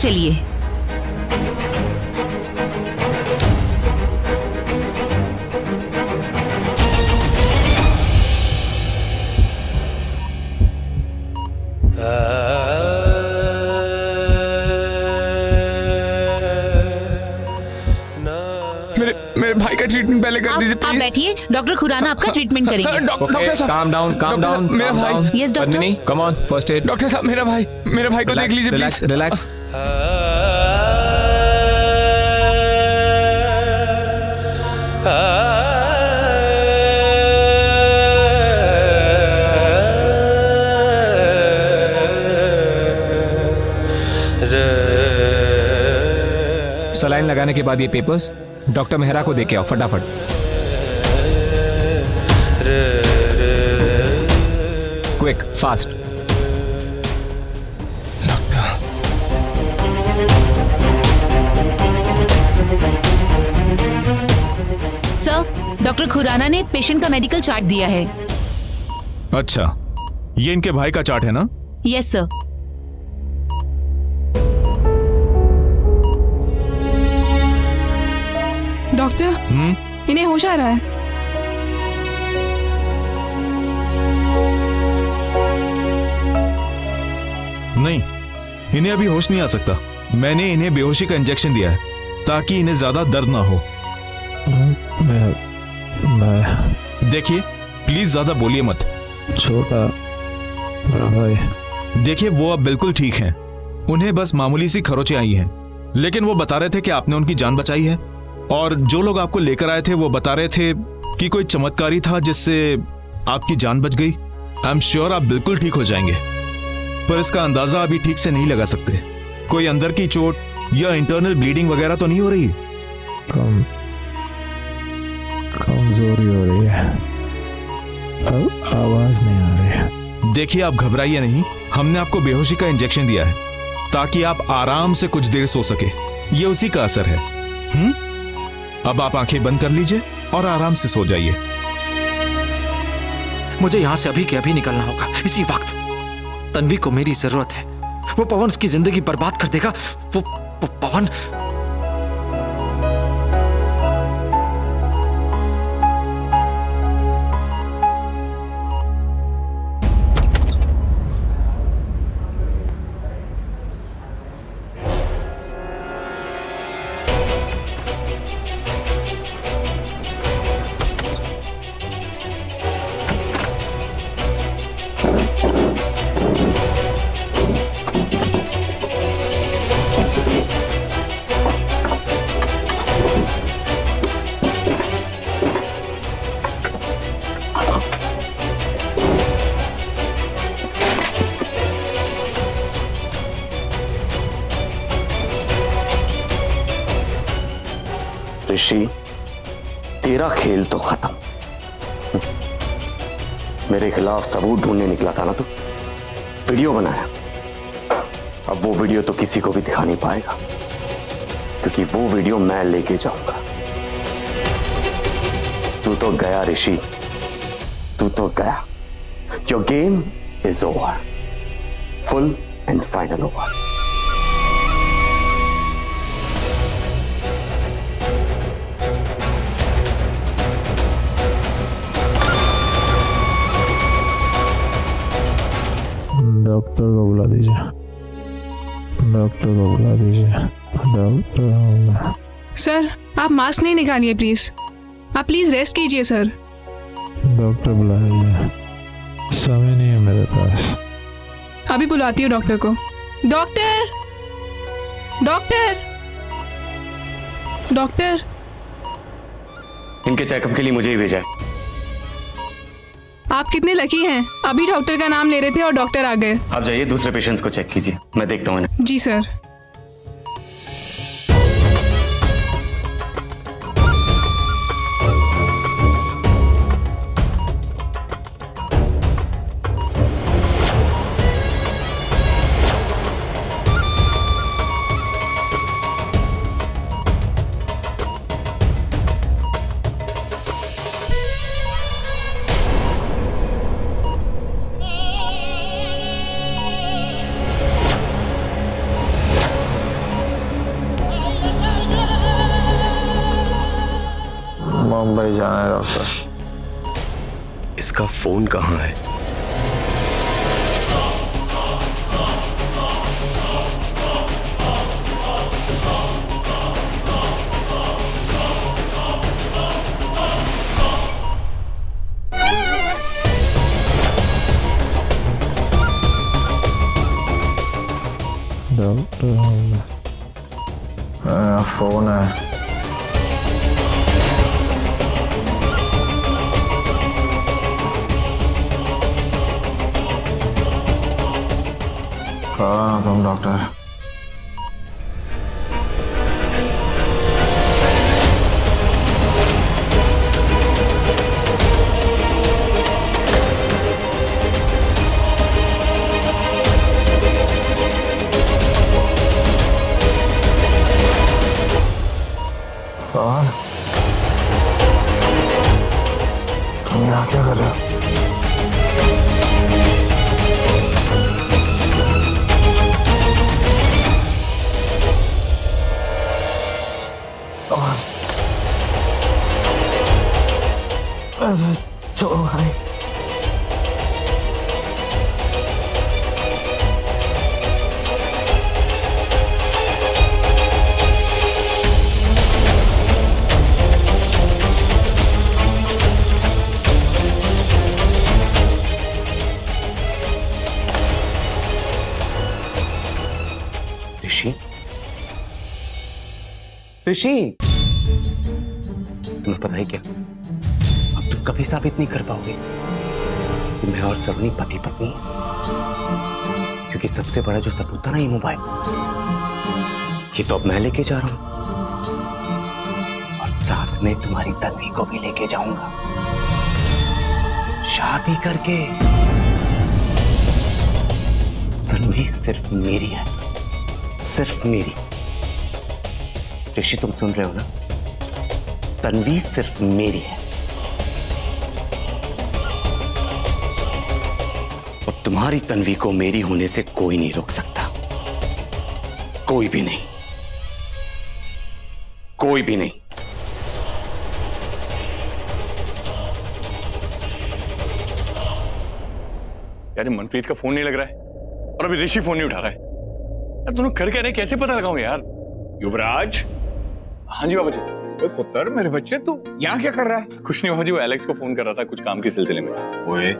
चलिए। मेरे भाई का ट्रीटमेंट पहले कर दीजिए आप बैठिए, डॉक्टर खुराना आपका ट्रीटमेंट करेंगे। डॉक्टर साहब, काम डाउन मेरा भाई। Yes doctor. Padmini, come on, first aid. Doctor साहब, मेरा भाई को देख लीजिए रिलैक्स प्लीज। रिलैक्स। सलाइन लगाने के बाद ये पेपर्स डॉक्टर मेहरा को दे के आओ फटाफट। Quick fast. Sir, doctor Khurana ने पेशेंट का मेडिकल चार्ट दिया है। अच्छा, ये इनके भाई का चार्ट है ना? Yes sir. डॉक्टर, इन्हें होश आ रहा है। नहीं, इन्हें अभी होश नहीं आ सकता। मैंने इन्हें बेहोशी का इंजेक्शन दिया है ताकि इन्हें ज्यादा दर्द ना हो। देखिए, प्लीज ज्यादा बोलिए मत। छोटा भाई। देखिए, वो अब बिल्कुल ठीक हैं। उन्हें बस मामूली सी खरोंचें आई हैं, लेकिन वो बता रहे थे कि आपने उनकी जान बचाई है। और जो लोग आपको लेकर आए थे वो बता रहे थे कि कोई चमत्कारी था जिससे आपकी जान बच गई। आई एम श्योर आप बिल्कुल ठीक हो जाएंगे, पर इसका अंदाजा अभी ठीक से नहीं लगा सकते। कोई अंदर की चोट या इंटरनल ब्लीडिंग वगैरह तो नहीं हो रही? कमजोरी हो रही है, आवाज नहीं आ रही है। देखिए, आप घबराइए नहीं। हमने आपको बेहोशी का इंजेक्शन दिया है ताकि आप आराम से कुछ देर सो सके। ये उसी का असर है। अब आप आंखें बंद कर लीजिए और आराम से सो जाइए। मुझे यहां से अभी के अभी निकलना होगा, इसी वक्त। तन्वी को मेरी जरूरत है। वो पवन उसकी जिंदगी बर्बाद कर देगा। वो पवन। ऋषि, तेरा खेल तो खत्म। मेरे खिलाफ सबूत ढूंढने निकला था ना तू? वीडियो बनाया। अब वो वीडियो तो किसी को भी दिखा नहीं पाएगा, क्योंकि वो वीडियो मैं लेके जाऊंगा। तू तो गया ऋषि, तू तो गया। Your game is over, full and final over. Doctor को बुला दीजिए, डॉक्टर को बुला दीजिए, डॉक्टर। सर, आप मास्क नहीं निकालिए प्लीज। आप प्लीज रेस्ट कीजिए सर। डॉक्टर बुला दीजिए, समय नहीं है मेरे पास। अभी बुलाती हूँ डॉक्टर को। Doctor, doctor, doctor. इनके चेकअप के लिए मुझे ही भेजा है। आप कितने लकी हैं, अभी डॉक्टर का नाम ले रहे थे और डॉक्टर आ गए। आप जाइए, दूसरे पेशेंट्स को चेक कीजिए, मैं देखता हूँ इन्हें। जी सर। मुंबई जाना है डॉक्टर। इसका फोन कहाँ है? डॉक्टर फोन है। कहाँ ना तुम डॉक्टर? और तुम यहाँ क्या कर रहे हो? छोड़ो भाई। ऋषि, ऋषि, तुम्हें पता है क्या, अब तुम कभी साबित नहीं कर पाओगे कि मैं और सलोनी पति पत्नी हैं। क्योंकि सबसे बड़ा जो सबूत था ना, ये मोबाइल, ये तो अब मैं लेके जा रहा हूं, और साथ में तुम्हारी तन्वी को भी लेके जाऊंगा शादी करके। तन्वी सिर्फ मेरी है, सिर्फ मेरी। ऋषि, तुम सुन रहे हो ना? तन्वी सिर्फ मेरी है, और तुम्हारी तन्वी को मेरी होने से कोई नहीं रोक सकता, कोई भी नहीं, कोई भी नहीं। यार मनप्रीत का फोन नहीं लग रहा है और अभी ऋषि फोन नहीं उठा रहा है। यार दोनों कर क्या रहे, कैसे पता लगाऊं यार? युवराज। हाँ जी बाबा जी। पुत्र, मेरे बच्चे, तू यहाँ क्या कर रहा है? कुछ नहीं बाबा जी, वो एलेक्स को फोन कर रहा था कुछ काम के सिलसिले में। ओए,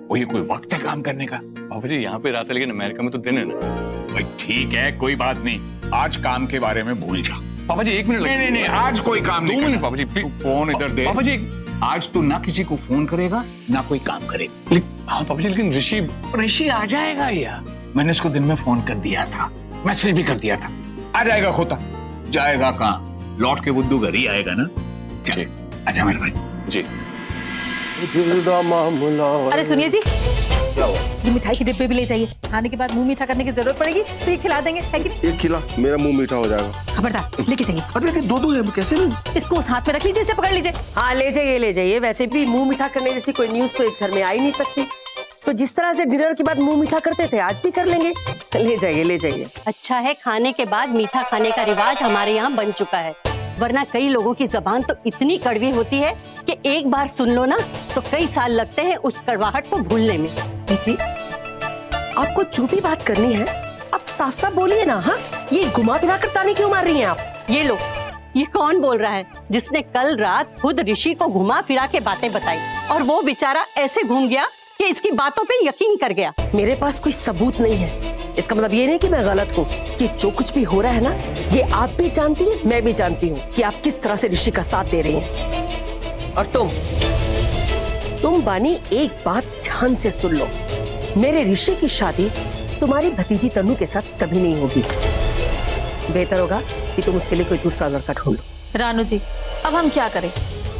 वो ये कोई वक्त है काम करने का? बाबा जी यहाँ पे रात है, लेकिन अमेरिका में तो दिन है ना। भाई ठीक है, कोई बात नहीं, आज काम के बारे में भूल जा। बाबा जी 1 मिनट। नहीं नहीं नहीं, आज कोई काम नहीं। 2 मिनट बाबा जी प्लीज। फोन इधर दे। बाबा जी आज तू ना किसी को फोन करेगा ना कोई काम करेगा। हाँ बाबा जी, लेकिन ऋषि आ जाएगा यार, मैंने उसको दिन में फोन कर दिया था, मैसेज भी कर दिया था, आ जाएगा। खोता जाएगा कहाँ? लौट के बुद्धू घर ही आएगा ना। चल आजा मेरे भाई जी। अरे सुनिए जी, ये मिठाई के डिब्बे भी ले जाइए। खाने के बाद मुंह मीठा करने की जरूरत पड़ेगी तो ये खिला देंगे, है कि नहीं? एक खिला, मेरा मुंह मीठा हो जाएगा। खबरदार, लेके जाइए। अरे लेकिन दो है, कैसे नहीं? इसको उस हाथ में रख लीजिए, इसे पकड़ लीजिए। हाँ ले जाइए ले जाइए। वैसे भी मुंह मीठा करने जैसी कोई न्यूज तो इस घर में आ ही नहीं सकती, तो जिस तरह से डिनर के बाद मुंह मीठा करते थे आज भी कर लेंगे। ले जाइए ले जाइए। अच्छा है, खाने के बाद मीठा खाने का रिवाज हमारे यहाँ बन चुका है, वरना कई लोगों की जबान तो इतनी कड़वी होती है कि एक बार सुन लो ना तो कई साल लगते हैं उस कड़वाहट को भूलने में। जी आपको जो भी बात करनी है आप साफ साफ बोलिए ना। हाँ, ये घुमा फिरा कर ताने क्यों मार रही हैं आप? ये लो, ये कौन बोल रहा है जिसने कल रात खुद ऋषि को घुमा फिरा के बातें बताई और वो बेचारा ऐसे घूम गया कि इसकी बातों पे यकीन कर गया। मेरे पास कोई सबूत नहीं है, इसका मतलब ये नहीं कि मैं गलत हूँ। कि जो कुछ भी हो रहा है ना, ये आप भी जानती है, मैं भी जानती हूँ कि आप किस तरह से ऋषि का साथ दे रही हैं। और तुम बानी एक बात ध्यान से सुन लो, मेरे ऋषि की शादी तुम्हारी भतीजी तनु के साथ कभी नहीं होगी। बेहतर होगा कि तुम उसके लिए कोई दूसरा लड़का ढूंढ लो। रानू जी, अब हम क्या करें?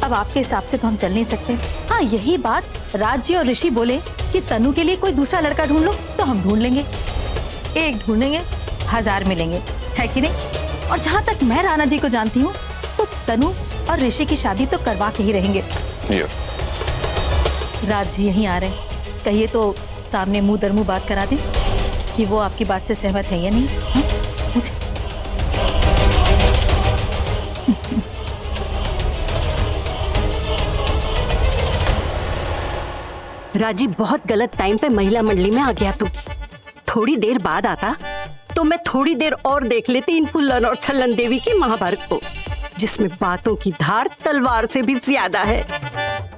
अब आपके हिसाब से तो हम चल नहीं सकते। हाँ, यही बात राज जी और ऋषि बोले कि तनु के लिए कोई दूसरा लड़का ढूंढ लो, तो हम ढूंढ लेंगे। एक ढूंढेंगे 1000 मिलेंगे, है कि नहीं? और जहाँ तक मैं राणा जी को जानती हूँ तो तनु और ऋषि की शादी तो करवा के ही रहेंगे। राज जी यहीं आ रहे हैं, कहिए तो सामने मुंह दर मुंह बात करा दें कि वो आपकी बात से सहमत है या नहीं। मुझे राजीव बहुत गलत टाइम पे महिला मंडली में आ गया तू। थोड़ी देर बाद आता तो मैं थोड़ी देर और देख लेती इन फुल्लन और छल्लन देवी की महाभारत को, जिसमें बातों की धार तलवार से भी ज्यादा है।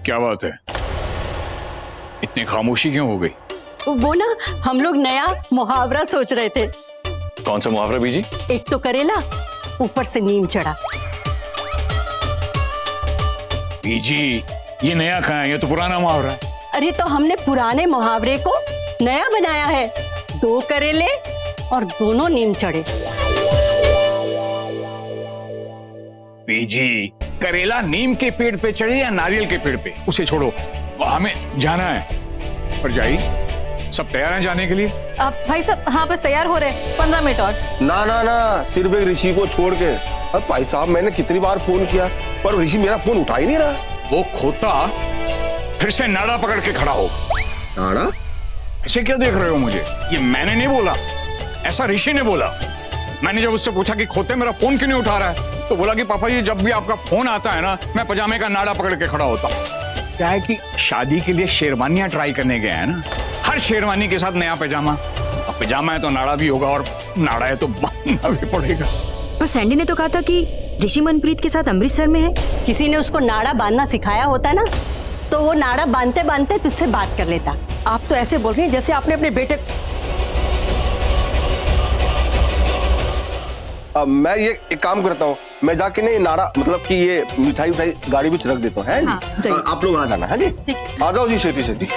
क्या बात है, इतनी खामोशी क्यों हो गई? वो ना, हम लोग नया मुहावरा सोच रहे थे। कौन सा मुहावरा बीजी? एक तो करेला, ऊपर से नीम चढ़ा। बीजी, ये नया कहाँ है, ये तो पुराना मुहावरा है। अरे तो हमने पुराने मुहावरे को नया बनाया है। 2 करेले और दोनों नीम चढ़े। बीजी, करेला नीम के पेड़ पे चढ़े या नारियल के पेड़ पे, उसे छोड़ो, हमें जाना है। पर जाई, सब तैयार हैं जाने के लिए? अब भाई साहब, हाँ बस तैयार हो रहे हैं, 15 मिनट और। ना ना ना, सिर्फ एक ऋषि को छोड़ के। अब भाई साहब, मैंने कितनी बार फोन किया पर ऋषि मेरा फोन उठा ही नहीं रहा। वो खोता फिर से नाड़ा पकड़ के खड़ा हो। नाड़ा? ऐसे क्या देख रहे हो मुझे? ये मैंने नहीं बोला, ऐसा ऋषि ने बोला। मैंने जब उससे पूछा कि खोते मेरा फोन क्यों नहीं उठा रहा है, तो बोला कि पापा जी, जब भी आपका फोन आता है ना, मैं पजामे का नाड़ा पकड़ के खड़ा होता हूँ। क्या है कि शादी के लिए शेरवानियां ट्राई करने गए हैं ना, हर शेरवानी के साथ नया पैजामा। अब पैजामा है तो नाड़ा भी होगा, और नाड़ा है तो बांधना भी पड़ेगा। पर सैंडी ने तो कहा था कि ऋषि मनप्रीत के साथ अमृतसर में है। किसी ने उसको नाड़ा बांधना सिखाया होता ना, तो वो नाड़ा बांधते बांधते तुझसे बात कर लेता। आप तो ऐसे बोल रही हैं जैसे आपने अपने बेटे। अब मैं ये एक काम करता हूँ, मैं जाके नहीं नाड़ा, मतलब कि ये मिठाई उठाई गाड़ी में रख देता हूँ, है जी? आप लोग आ जाना है जी। आ जाओ जी, छेती छेती।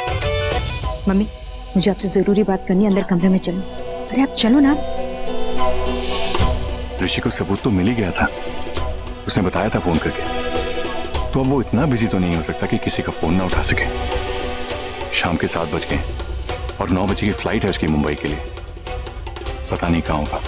मम्मी, मुझे आपसे जरूरी बात करनी है, अंदर कमरे में चलो। अरे आप चलो ना। ऋषि को सबूत तो मिल ही गया था, उसने बताया था फोन करके। तो अब वो इतना बिजी तो नहीं हो सकता कि किसी का फोन ना उठा सके। शाम के 7 बज गए और 9 बजे की फ्लाइट है उसकी मुंबई के लिए। पता नहीं कहाँ होगा।